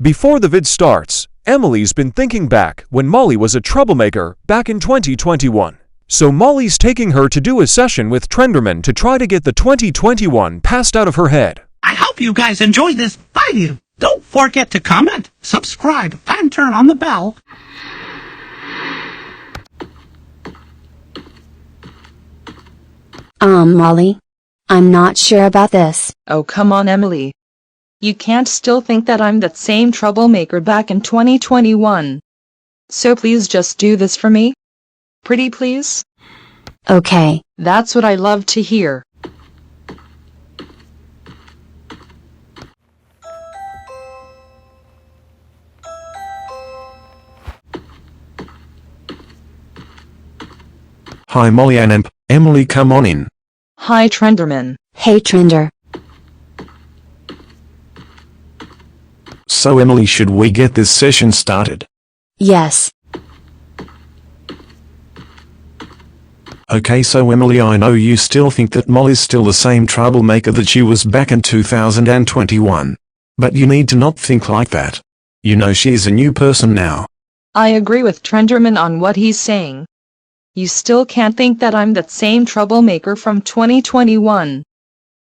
Before the vid starts, Emily's been thinking back when Molly was a troublemaker back in 2021. So Molly's taking her to do a session with Trenderman to try to get the 2021 passed out of her head. I hope you guys enjoyed this video. Don't forget to comment, subscribe, and turn on the bell. Molly? I'm not sure about this. Oh, come on, Emily. You can't still think that I'm that same troublemaker back in 2021. So please just do this for me? Pretty please? Okay. That's what I love to hear. Hi Molly and Emily, come on in. Hi Trenderman. Hey Trender. So Emily, should we get this session started? Yes. Okay, so Emily, I know you still think that Molly's still the same troublemaker that she was back in 2021. But you need to not think like that. You know she's a new person now. I agree with Trenderman on what he's saying. You still can't think that I'm that same troublemaker from 2021.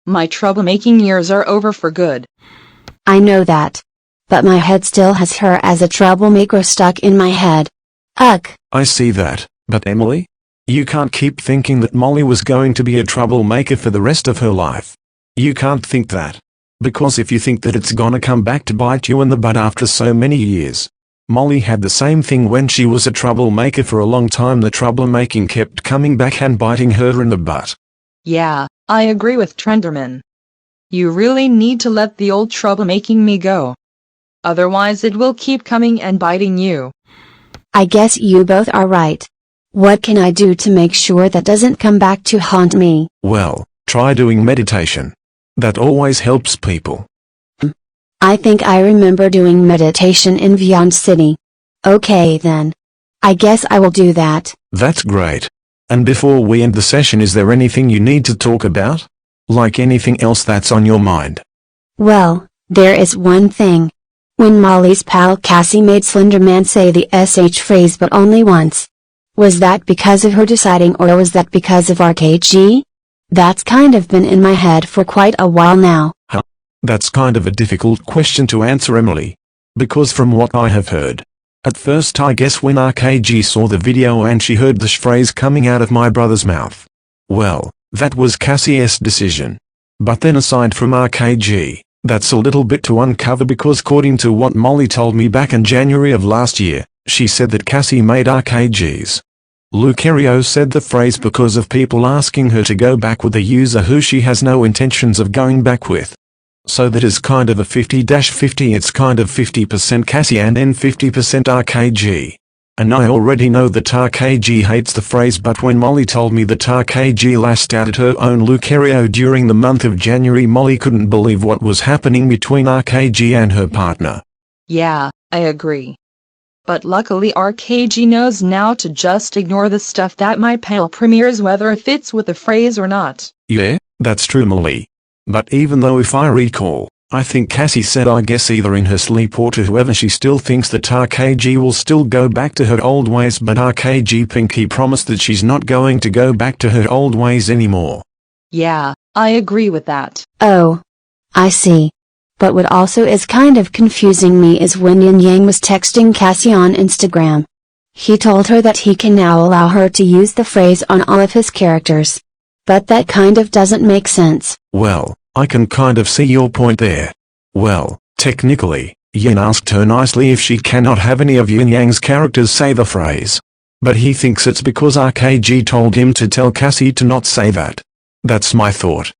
My troublemaking years are over for good. I know that. But my head still has her as a troublemaker stuck in my head. Ugh. I see that, but Emily? You can't keep thinking that Molly was going to be a troublemaker for the rest of her life. You can't think that. Because if you think that, it's gonna come back to bite you in the butt after so many years. Molly had the same thing when she was a troublemaker for a long time. The troublemaking kept coming back and biting her in the butt. Yeah, I agree with Trenderman. You really need to let the old troublemaking me go. Otherwise it will keep coming and biting you. I guess you both are right. What can I do to make sure that doesn't come back to haunt me? Well, try doing meditation. That always helps people. I think I remember doing meditation in Beyond City. Okay then. I guess I will do that. That's great. And before we end the session, is there anything you need to talk about? Like anything else that's on your mind? Well, there is one thing. When Molly's pal Cassie made Slenderman say the SH phrase but only once. Was that because of her deciding, or was that because of RKG? That's kind of been in my head for quite a while now. Huh? That's kind of a difficult question to answer, Emily. Because from what I have heard, at first I guess when RKG saw the video and she heard the phrase coming out of my brother's mouth. Well, that was Cassie's decision. But then aside from RKG, that's a little bit to uncover, because according to what Molly told me back in January of last year, she said that Cassie made RKG's. Lucario said the phrase because of people asking her to go back with a user who she has no intentions of going back with. So that is kind of a 50-50, it's kind of 50% Cassie and then 50% RKG. And I already know that RKG hates the phrase, but when Molly told me that RKG lashed out at her own Lucario during the month of January, Molly couldn't believe what was happening between RKG and her partner. Yeah, I agree. But luckily RKG knows now to just ignore the stuff that my pal premieres, whether it fits with the phrase or not. Yeah, that's true, Molly. But even though, if I recall, I think Cassie said, I guess either in her sleep or to whoever, she still thinks that RKG will still go back to her old ways, but RKG Pinky promised that she's not going to go back to her old ways anymore. Yeah, I agree with that. Oh. I see. But what also is kind of confusing me is when Yin Yang was texting Cassie on Instagram. He told her that he can now allow her to use the phrase on all of his characters. But that kind of doesn't make sense. Well, I can kind of see your point there. Well, technically, Yin asked her nicely if she cannot have any of Yin Yang's characters say the phrase. But he thinks it's because RKG told him to tell Cassie to not say that. That's my thought.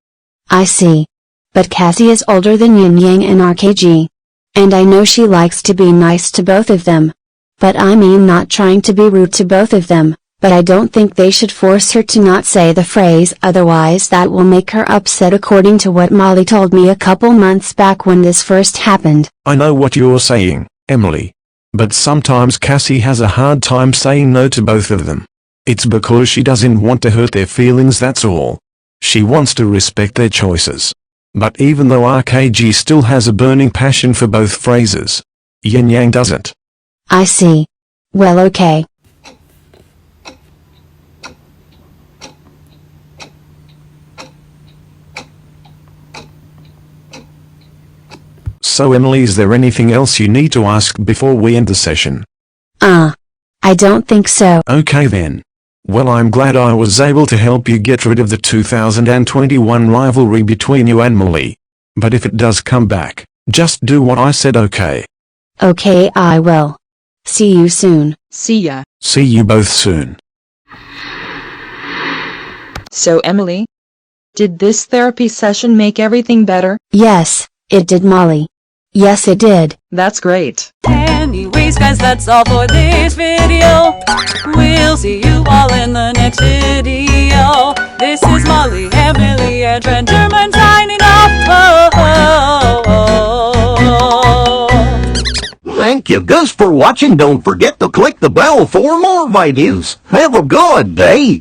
I see. But Cassie is older than Yin Yang and RKG. And I know she likes to be nice to both of them. But I mean, not trying to be rude to both of them. But I don't think they should force her to not say the phrase, otherwise that will make her upset, according to what Molly told me a couple months back when this first happened. I know what you're saying, Emily. But sometimes Cassie has a hard time saying no to both of them. It's because she doesn't want to hurt their feelings, that's all. She wants to respect their choices. But even though RKG still has a burning passion for both phrases, Yin Yang doesn't. I see. Well, okay. So Emily, is there anything else you need to ask before we end the session? I don't think so. Okay then. Well, I'm glad I was able to help you get rid of the 2021 rivalry between you and Molly. But if it does come back, just do what I said, okay? Okay, I will. See you soon. See ya. See you both soon. So Emily, did this therapy session make everything better? Yes, it did, Molly. Yes, it did. That's great. Anyways guys, that's all for this video. We'll see you all in the next video. This is Molly, Emily, and Trenderman signing off. Thank you guys for watching. Don't forget to click the bell for more videos. Have a good day.